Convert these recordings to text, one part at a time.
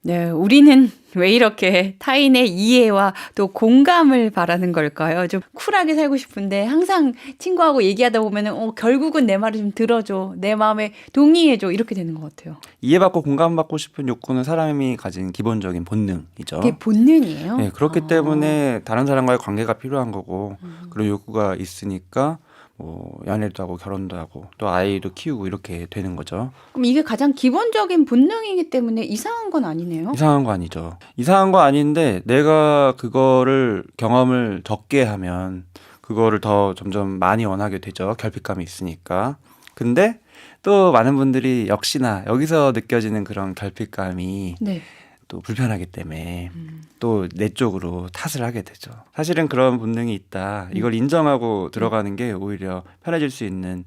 네, 우리는 왜 이렇게 타인의 이해와 또 공감을 바라는 걸까요? 좀 쿨하게 살고 싶은데 항상 친구하고 얘기하다 보면은 결국은 내 말을 좀 들어줘. 내 마음에 동의해줘. 이렇게 되는 것 같아요. 이해받고 공감받고 싶은 욕구는 사람이 가진 기본적인 그게 본능이죠. 본능이에요? 네, 그렇기 아, 때문에 다른 사람과의 관계가 필요한 거고 그런 욕구가 있으니까 뭐 연애도 하고 결혼도 하고 또 아이도 키우고 이렇게 되는 거죠. 그럼 이게 가장 기본적인 본능이기 때문에 이상한 건 아니네요? 이상한 거 아니죠. 이상한 거 아닌데 내가 그거를 경험을 적게 하면 그거를 더 점점 많이 원하게 되죠. 결핍감이 있으니까. 근데 또 많은 분들이 역시나 여기서 느껴지는 그런 결핍감이 네. 또 불편하기 때문에 또 내 쪽으로 탓을 하게 되죠. 사실은 그런 본능이 있다. 이걸 인정하고 들어가는 게 오히려 편해질 수 있는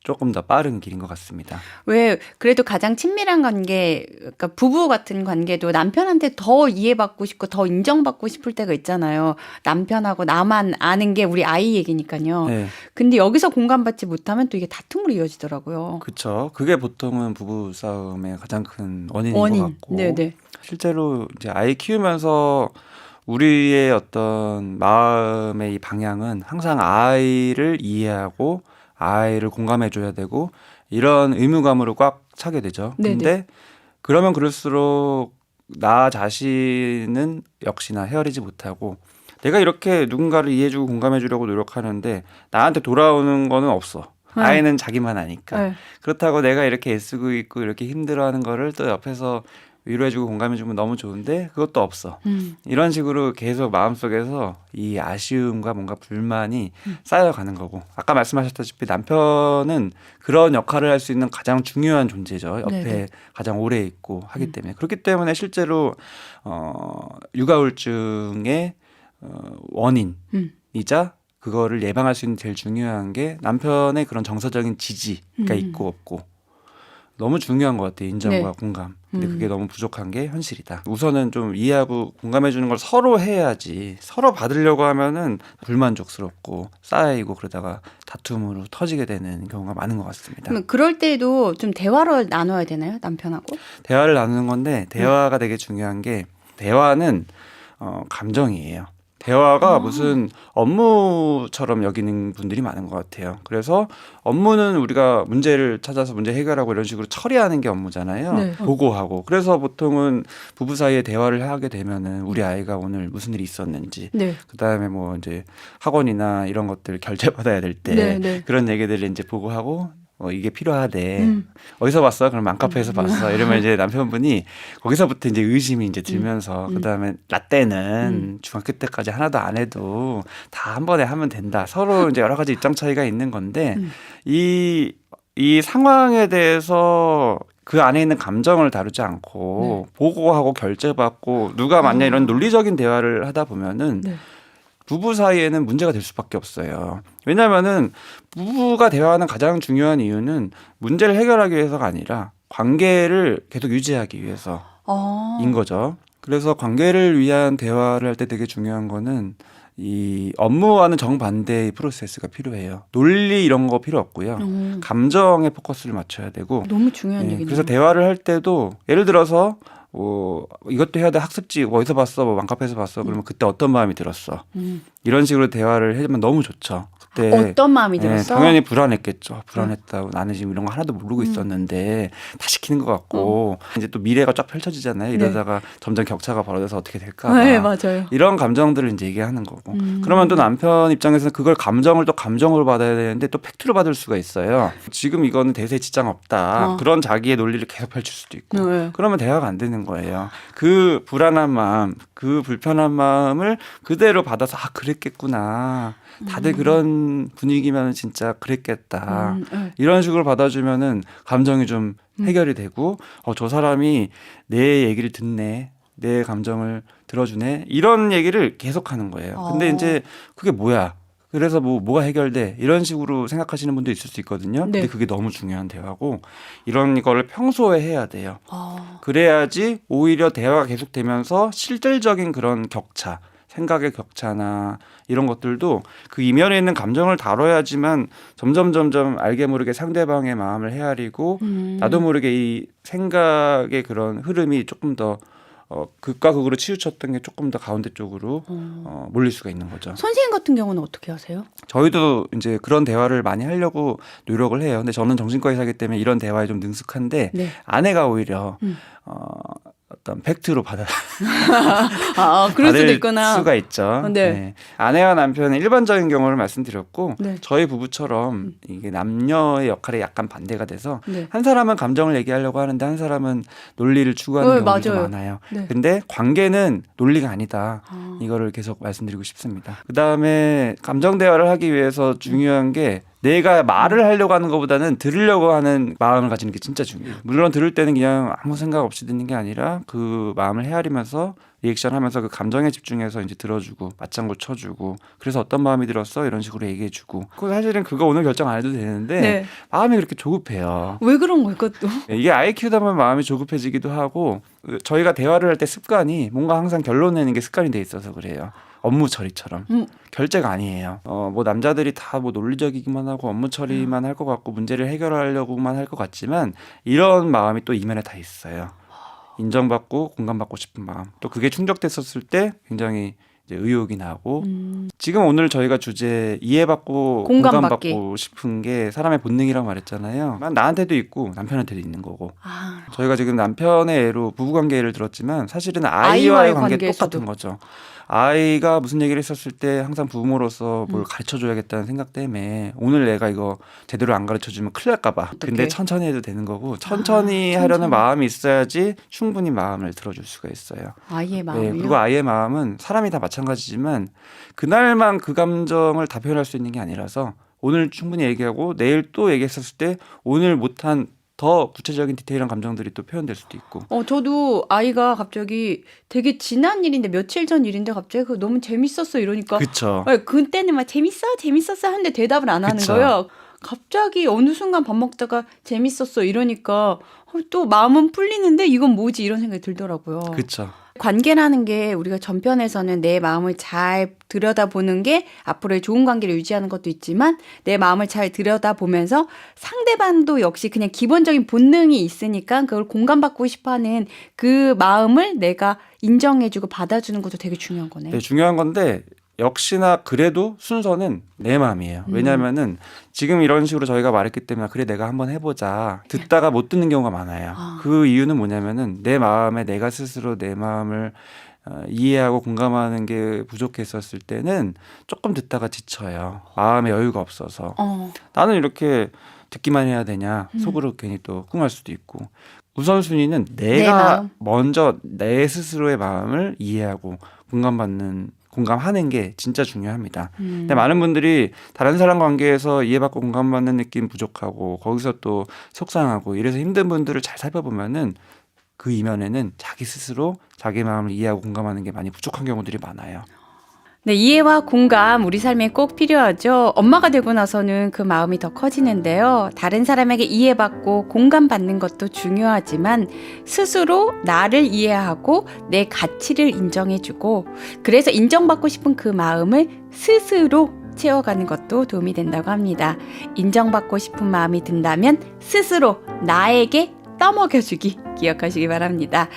조금 더 빠른 길인 것 같습니다. 왜 그래도 가장 친밀한 관계, 그러니까 부부 같은 관계도 남편한테 더 이해받고 싶고 더 인정받고 싶을 때가 있잖아요. 남편하고 나만 아는 게 우리 아이 얘기니까요. 네, 근데 여기서 공감받지 못하면 또 이게 다툼으로 이어지더라고요. 그렇죠. 그게 보통은 부부 싸움의 가장 큰 원인인 것 원인. 같고 네네. 실제로 이제 아이 키우면서 우리의 어떤 마음의 이 방향은 항상 아이를 이해하고 아이를 공감해 줘야 되고 이런 의무감으로 꽉 차게 되죠. 네네. 근데 그러면 그럴수록 나 자신은 역시나 헤아리지 못하고 내가 이렇게 누군가를 이해해주고 공감해주려고 노력하는데 나한테 돌아오는 거는 없어. 네. 아이는 자기만 아니까. 네. 그렇다고 내가 이렇게 애쓰고 있고 이렇게 힘들어하는 거를 또 옆에서 위로해주고 공감해주면 너무 좋은데 그것도 없어. 이런 식으로 계속 마음속에서 이 아쉬움과 뭔가 불만이 쌓여가는 거고 아까 말씀하셨다시피 남편은 그런 역할을 할 수 있는 가장 중요한 존재죠. 옆에 네네. 가장 오래 있고 하기 때문에 그렇기 때문에 실제로 육아우울증의 원인이자 그거를 예방할 수 있는 제일 중요한 게 남편의 그런 정서적인 지지가 있고 없고 너무 중요한 것 같아요. 인정과 네. 공감. 근데 그게 너무 부족한 게 현실이다. 우선은 좀 이해하고 공감해 주는 걸 서로 해야지. 서로 받으려고 하면은 불만족스럽고 쌓이고 그러다가 다툼으로 터지게 되는 경우가 많은 것 같습니다. 그러면 그럴 때도 좀 대화를 나눠야 되나요? 남편하고? 대화를 나누는 건데 대화가 되게 중요한 게 대화는 감정이에요. 대화가 무슨 업무처럼 여기는 분들이 많은 것 같아요. 그래서 업무는 우리가 문제를 찾아서 문제 해결하고 이런 식으로 처리하는 게 업무잖아요. 네. 보고하고. 그래서 보통은 부부 사이에 대화를 하게 되면은 우리 아이가 오늘 무슨 일이 있었는지, 네. 그다음에 뭐 이제 학원이나 이런 것들 결제받아야 될 때 네, 네. 그런 얘기들을 이제 보고하고 이게 필요하대. 어디서 봤어? 그럼 맘카페에서 봤어. 이러면 이제 남편분이 거기서부터 이제 의심이 이제 들면서 그다음에 라떼는 중학교 때까지 하나도 안 해도 다 한 번에 하면 된다. 서로 이제 여러 가지 입장 차이가 있는 건데 이 상황에 대해서 그 안에 있는 감정을 다루지 않고 보고하고 결제받고 누가 맞냐 이런 논리적인 대화를 하다 보면은 네. 부부 사이에는 문제가 될 수밖에 없어요. 왜냐하면은 부부가 대화하는 가장 중요한 이유는 문제를 해결하기 위해서가 아니라 관계를 계속 유지하기 위해서인 거죠. 그래서 관계를 위한 대화를 할 때 되게 중요한 거는 이 업무와는 정반대의 프로세스가 필요해요. 논리 이런 거 필요 없고요. 감정에 포커스를 맞춰야 되고 너무 중요한 예, 얘기네요. 그래서 대화를 할 때도 예를 들어서 이것도 해야 돼. 학습지 어디서 봤어? 뭐 맘카페에서 봤어. 그러면 그때 어떤 마음이 들었어? 이런 식으로 대화를 해주면 너무 좋죠. 그때 어떤 마음이 예, 들었어? 당연히 불안했겠죠. 불안했다고 나는 지금 이런 거 하나도 모르고 있었는데 다 시키는 것 같고 이제 또 미래가 쫙 펼쳐지잖아요. 이러다가 점점 격차가 벌어져서 어떻게 될까 봐. 네, 맞아요. 이런 감정들을 이제 얘기하는 거고. 그러면 또 남편 입장에서는 그걸 감정을 또 감정으로 받아야 되는데 또 팩트로 받을 수가 있어요. 지금 이거는 대세에 지장 없다. 그런 자기의 논리를 계속 펼칠 수도 있고. 네. 그러면 대화가 안 되는 거예요. 그 불안한 마음, 그 불편한 마음을 그대로 받아서 그랬겠구나. 다들 그런 분위기면 진짜 그랬겠다. 네. 이런 식으로 받아주면은 감정이 좀 해결이 되고 저 사람이 내 얘기를 듣네. 내 감정을 들어주네. 이런 얘기를 계속하는 거예요. 근데 이제 그게 뭐야? 그래서 뭐가 해결돼? 이런 식으로 생각하시는 분도 있을 수 있거든요. 네. 근데 그게 너무 중요한 대화고 이런 거를 평소에 해야 돼요. 그래야지 오히려 대화가 계속되면서 실질적인 그런 격차, 생각의 격차나 이런 것들도 그 이면에 있는 감정을 다뤄야지만 점점 알게 모르게 상대방의 마음을 헤아리고 나도 모르게 이 생각의 그런 흐름이 조금 더 극과 극으로 치우쳤던 게 조금 더 가운데 쪽으로 몰릴 수가 있는 거죠. 선생님 같은 경우는 어떻게 하세요? 저희도 이제 그런 대화를 많이 하려고 노력을 해요. 근데 저는 정신과 의사이기 때문에 이런 대화에 좀 능숙한데 네. 아내가 오히려 어떤 팩트로 그럴 수도 받을 있구나. 수가 있죠. 네. 네. 아내와 남편의 일반적인 경우를 말씀드렸고 네. 저희 부부처럼 이게 남녀의 역할이 약간 반대가 돼서 네. 한 사람은 감정을 얘기하려고 하는데 한 사람은 논리를 추구하는 경우도 맞아요. 많아요. 네. 근데 관계는 논리가 아니다. 이거를 계속 말씀드리고 싶습니다. 그다음에 감정 대화를 하기 위해서 중요한 게 내가 말을 하려고 하는 것보다는 들으려고 하는 마음을 가지는 게 진짜 중요해요. 물론 들을 때는 그냥 아무 생각 없이 듣는 게 아니라 그 마음을 헤아리면서 리액션 하면서 그 감정에 집중해서 이제 들어주고 맞장구 쳐주고 그래서 어떤 마음이 들었어 이런 식으로 얘기해주고 사실은 그거 오늘 결정 안 해도 되는데 네. 마음이 그렇게 조급해요. 왜 그런 걸까 또? 이게 아이 키우다 보면 마음이 조급해지기도 하고 저희가 대화를 할 때 습관이 뭔가 항상 결론 내는 게 습관이 돼 있어서 그래요. 업무 처리처럼 결제가 아니에요. 뭐 남자들이 다 뭐 논리적이기만 하고 업무 처리만 할 것 같고 문제를 해결하려고만 할 것 같지만 이런 마음이 또 이면에 다 있어요. 인정받고 공감받고 싶은 마음. 또 그게 충족됐었을 때 굉장히 이제 의욕이 나고 지금 오늘 저희가 주제 이해받고 공감받기. 공감받고 싶은 게 사람의 본능이라고 말했잖아요. 나한테도 있고 남편한테도 있는 거고. 저희가 지금 남편의 애로 부부관계 예를 들었지만 사실은 아이와의 관계 관계에서도. 똑같은 거죠. 아이가 무슨 얘기를 했었을 때 항상 부모로서 뭘 가르쳐줘야겠다는 생각 때문에 오늘 내가 이거 제대로 안 가르쳐주면 큰일 날까 봐. 근데 천천히 해도 되는 거고 천천히 하려는 마음이 있어야지 충분히 마음을 들어줄 수가 있어요. 아이의 마음이요? 네, 그리고 아이의 마음은 사람이 다 마찬가지지만 그날만 그 감정을 다 표현할 수 있는 게 아니라서 오늘 충분히 얘기하고 내일 또 얘기했었을 때 오늘 못한 더 구체적인 디테일한 감정들이 또 표현될 수도 있고. 저도 아이가 갑자기 되게 지난 일인데 며칠 전 일인데 갑자기 그거 너무 재밌었어 이러니까 그렇죠. 그때는 막 재밌었어 하는데 대답을 안 하는 그쵸. 거예요. 갑자기 어느 순간 밥 먹다가 재밌었어 이러니까 또 마음은 풀리는데 이건 뭐지 이런 생각이 들더라고요. 그렇죠. 관계라는 게 우리가 전편에서는 내 마음을 잘 들여다보는 게 앞으로의 좋은 관계를 유지하는 것도 있지만 내 마음을 잘 들여다보면서 상대방도 역시 그냥 기본적인 본능이 있으니까 그걸 공감받고 싶어하는 그 마음을 내가 인정해주고 받아주는 것도 되게 중요한 거네요. 네, 중요한 건데 역시나 그래도 순서는 내 마음이에요. 왜냐하면은 지금 이런 식으로 저희가 말했기 때문에 그래 내가 한번 해보자 듣다가 못 듣는 경우가 많아요. 그 이유는 뭐냐면은 내 마음에 내가 스스로 내 마음을 이해하고 공감하는 게 부족했었을 때는 조금 듣다가 지쳐요. 마음에 여유가 없어서 나는 이렇게 듣기만 해야 되냐 속으로 괜히 또 꿍할 수도 있고 우선순위는 내가 먼저 내 스스로의 마음을 이해하고 공감하는 게 진짜 중요합니다. 근데 많은 분들이 다른 사람 관계에서 이해받고 공감받는 느낌 부족하고 거기서 또 속상하고 이래서 힘든 분들을 잘 살펴보면은 그 이면에는 자기 스스로 자기 마음을 이해하고 공감하는 게 많이 부족한 경우들이 많아요. 네, 이해와 공감 우리 삶에 꼭 필요하죠. 엄마가 되고 나서는 그 마음이 더 커지는데요. 다른 사람에게 이해받고 공감받는 것도 중요하지만 스스로 나를 이해하고 내 가치를 인정해주고 그래서 인정받고 싶은 그 마음을 스스로 채워가는 것도 도움이 된다고 합니다. 인정받고 싶은 마음이 든다면 스스로 나에게 떠먹여주기 기억하시기 바랍니다.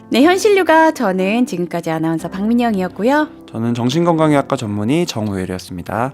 네, 현실육아 저는 지금까지 아나운서 박민영이었고요. 저는 정신건강의학과 전문의 정우열이었습니다.